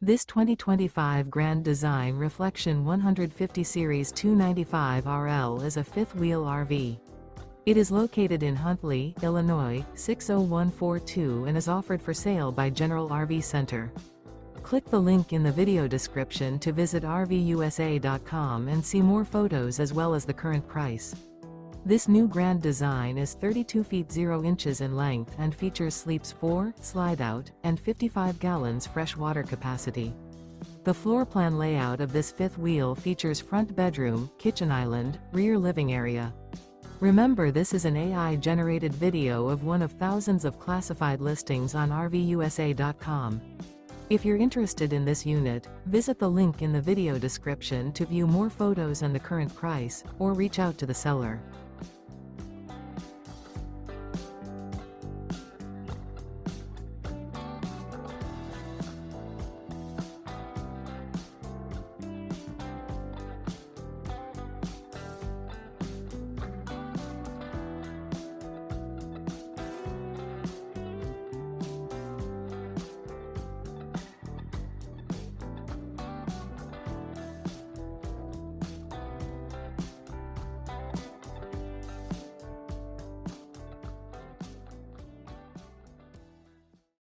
This 2025 Grand Design Reflection 150 Series 295RL is a fifth-wheel RV. It is located in Huntley, Illinois, 60142 and is offered for sale by General RV Center. Click the link in the video description to visit RVUSA.com and see more photos as well as the current price. This new Grand Design is 32 feet 0 inches in length and features sleeps 4, Slideout, and 55 gallons fresh water capacity. The floor plan layout of this fifth wheel features front bedroom, kitchen island, rear living area. Remember, this is an AI-generated video of one of thousands of classified listings on RVUSA.com. If you're interested in this unit, visit the link in the video description to view more photos and the current price, or reach out to the seller.